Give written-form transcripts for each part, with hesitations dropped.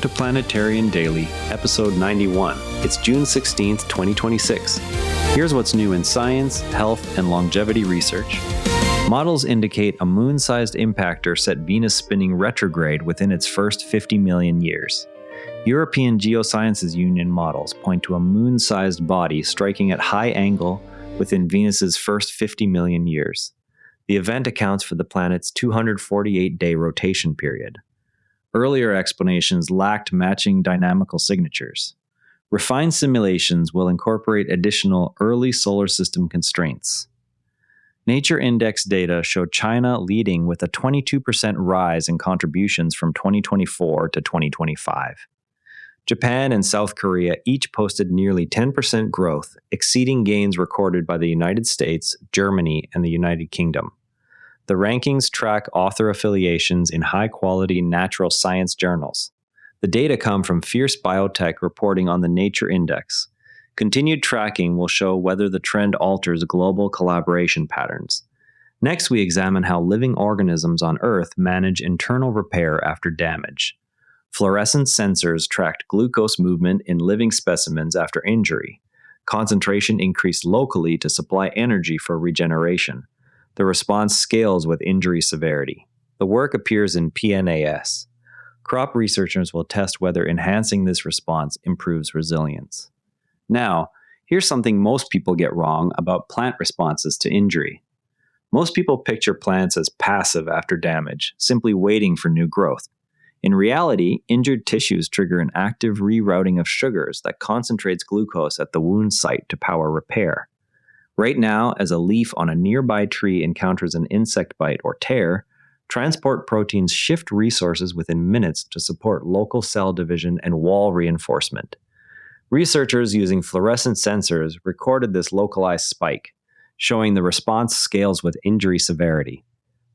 to Planetterrian Daily, episode 91. It's June 16th, 2026. Here's what's new in science, health, and longevity research. Models indicate a moon-sized impactor set Venus spinning retrograde within its first 50 million years. European Geosciences Union models point to a moon-sized body striking at high angle within Venus's first 50 million years. The event accounts for the planet's 248-day rotation period. Earlier explanations lacked matching dynamical signatures. Refined simulations will incorporate additional early solar system constraints. Nature Index data showed China leading with a 22% rise in contributions from 2024 to 2025. Japan and South Korea each posted nearly 10% growth, exceeding gains recorded by the United States, Germany, and the United Kingdom. The rankings track author affiliations in high-quality natural science journals. The data come from fierce Biotech reporting on the Nature Index. Continued tracking will show whether the trend alters global collaboration patterns. Next, we examine how living organisms on Earth manage internal repair after damage. Fluorescent sensors tracked glucose movement in living specimens after injury. Concentration increased locally to supply energy for regeneration. The response scales with injury severity. The work appears in PNAS. Crop researchers will test whether enhancing this response improves resilience. Now, here's something most people get wrong about plant responses to injury. Most people picture plants as passive after damage, simply waiting for new growth. In reality, injured tissues trigger an active rerouting of sugars that concentrates glucose at the wound site to power repair. Right now, as a leaf on a nearby tree encounters an insect bite or tear, transport proteins shift resources within minutes to support local cell division and wall reinforcement. Researchers using fluorescent sensors recorded this localized spike, showing the response scales with injury severity.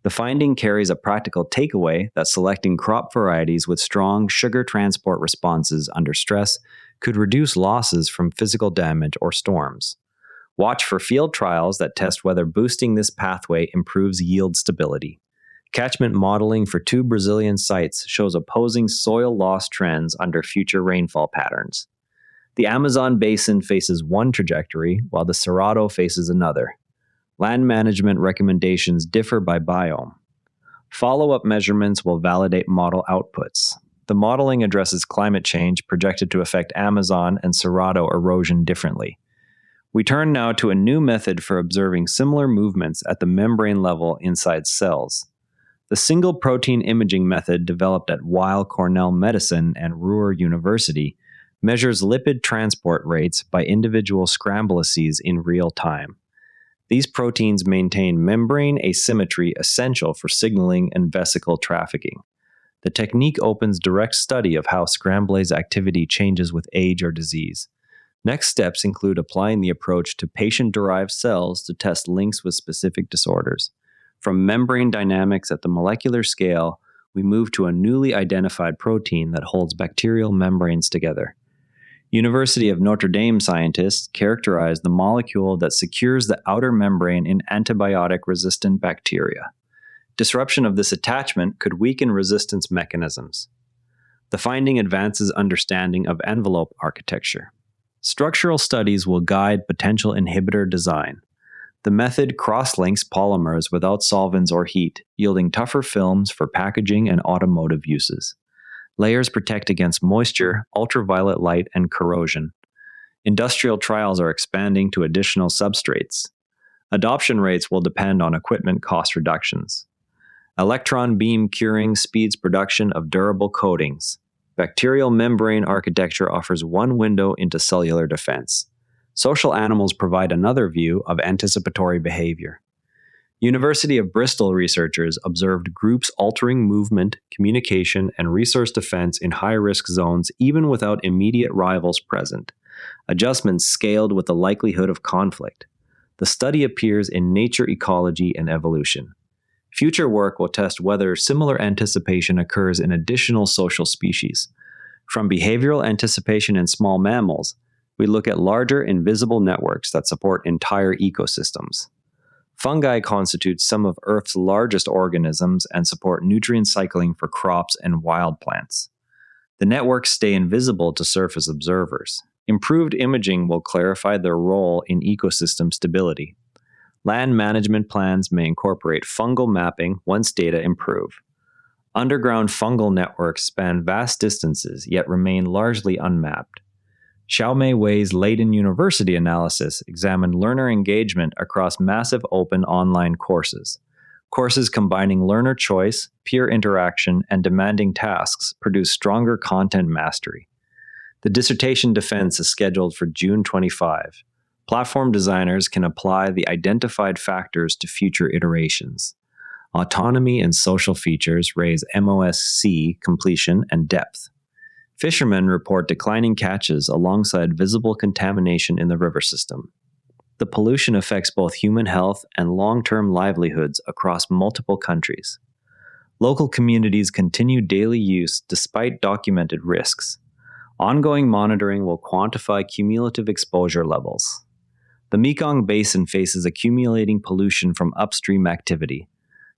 The finding carries a practical takeaway that selecting crop varieties with strong sugar transport responses under stress could reduce losses from physical damage or storms. Watch for field trials that test whether boosting this pathway improves yield stability. Catchment modeling for 2 Brazilian sites shows opposing soil loss trends under future rainfall patterns. The Amazon basin faces one trajectory, while the Cerrado faces another. Land management recommendations differ by biome. Follow-up measurements will validate model outputs. The modeling addresses climate change projected to affect Amazon and Cerrado erosion differently. We turn now to a new method for observing similar movements at the membrane level inside cells. The single protein imaging method developed at Weill Cornell Medicine and Ruhr University measures lipid transport rates by individual scramblices in real time. These proteins maintain membrane asymmetry essential for signaling and vesicle trafficking. The technique opens direct study of how scramblase activity changes with age or disease. Next steps include applying the approach to patient-derived cells to test links with specific disorders. From membrane dynamics at the molecular scale, we move to a newly identified protein that holds bacterial membranes together. University of Notre Dame scientists characterized the molecule that secures the outer membrane in antibiotic-resistant bacteria. Disruption of this attachment could weaken resistance mechanisms. The finding advances understanding of envelope architecture. Structural studies will guide potential inhibitor design. The method cross-links polymers without solvents or heat, yielding tougher films for packaging and automotive uses. Layers protect against moisture, ultraviolet light, and corrosion. Industrial trials are expanding to additional substrates. Adoption rates will depend on equipment cost reductions. Electron beam curing speeds production of durable coatings. Bacterial membrane architecture offers one window into cellular defense. Social animals provide another view of anticipatory behavior. University of Bristol researchers observed groups altering movement, communication, and resource defense in high-risk zones even without immediate rivals present. Adjustments scaled with the likelihood of conflict. The study appears in Nature Ecology and Evolution. Future work will test whether similar anticipation occurs in additional social species. From behavioral anticipation in small mammals, we look at larger invisible networks that support entire ecosystems. Fungi constitute some of Earth's largest organisms and support nutrient cycling for crops and wild plants. The networks stay invisible to surface observers. Improved imaging will clarify their role in ecosystem stability. Land management plans may incorporate fungal mapping once data improve. Underground fungal networks span vast distances yet remain largely unmapped. Xiaomei Wei's Leiden University analysis examined learner engagement across massive open online courses. Courses combining learner choice, peer interaction, and demanding tasks produce stronger content mastery. The dissertation defense is scheduled for June 25. Platform designers can apply the identified factors to future iterations. Autonomy and social features raise MOSC completion and depth. Fishermen report declining catches alongside visible contamination in the river system. The pollution affects both human health and long-term livelihoods across multiple countries. Local communities continue daily use despite documented risks. Ongoing monitoring will quantify cumulative exposure levels. The Mekong Basin faces accumulating pollution from upstream activity.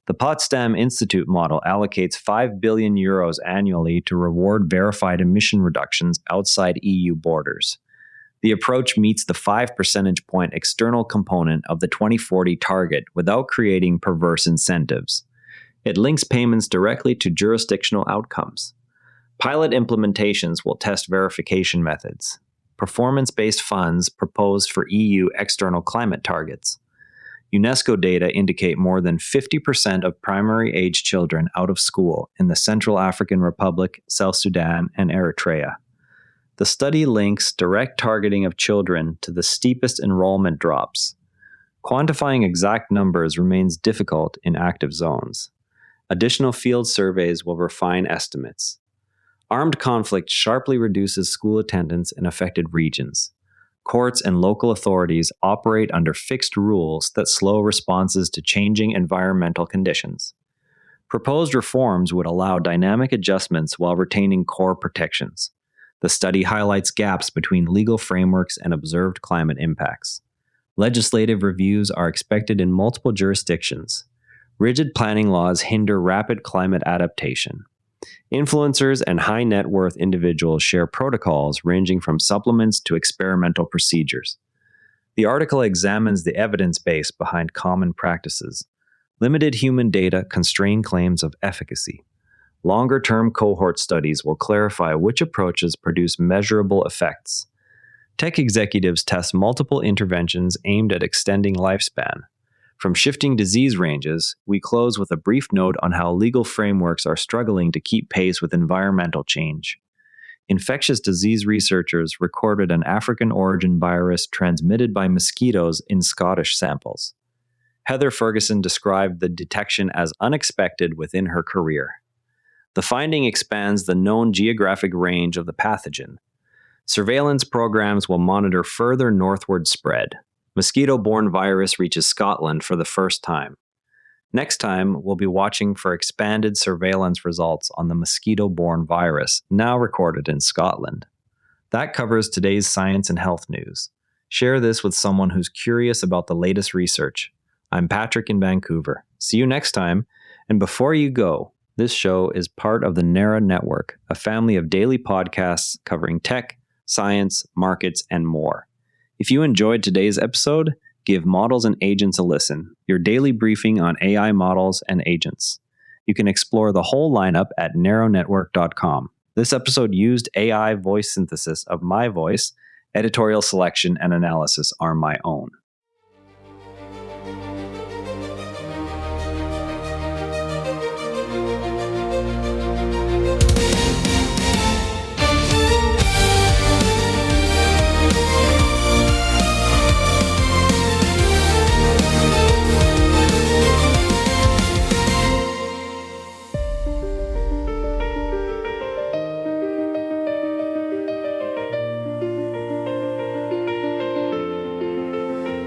The Potsdam Institute model allocates €5 billion annually to reward verified emission reductions outside EU borders. The approach meets the 5 percentage point external component of the 2040 target without creating perverse incentives. It links payments directly to jurisdictional outcomes. Pilot implementations will test verification methods. Performance-based funds proposed for EU external climate targets. UNESCO data indicate more than 50% of primary-age children out of school in the Central African Republic, South Sudan, and Eritrea. The study links direct targeting of children to the steepest enrollment drops. Quantifying exact numbers remains difficult in active zones. Additional field surveys will refine estimates. Armed conflict sharply reduces school attendance in affected regions. Courts and local authorities operate under fixed rules that slow responses to changing environmental conditions. Proposed reforms would allow dynamic adjustments while retaining core protections. The study highlights gaps between legal frameworks and observed climate impacts. Legislative reviews are expected in multiple jurisdictions. Rigid planning laws hinder rapid climate adaptation. Influencers and high net worth individuals share protocols ranging from supplements to experimental procedures. The article examines the evidence base behind common practices. Limited human data constrain claims of efficacy. Longer-term cohort studies will clarify which approaches produce measurable effects. Tech executives test multiple interventions aimed at extending lifespan. From shifting disease ranges, we close with a brief note on how legal frameworks are struggling to keep pace with environmental change. Infectious disease researchers recorded an African-origin virus transmitted by mosquitoes in Scottish samples. Heather Ferguson described the detection as unexpected within her career. The finding expands the known geographic range of the pathogen. Surveillance programs will monitor further northward spread. Mosquito-borne virus reaches Scotland for the first time. Next time, we'll be watching for expanded surveillance results on the mosquito-borne virus, now recorded in Scotland. That covers today's science and health news. Share this with someone who's curious about the latest research. I'm Patrick in Vancouver. See you next time. And before you go, this show is part of the NARA Network, a family of daily podcasts covering tech, science, markets, and more. If you enjoyed today's episode, give Models and Agents a listen, your daily briefing on AI models and agents. You can explore the whole lineup at narrownetwork.com. This episode used AI voice synthesis of my voice. Editorial selection and analysis are my own.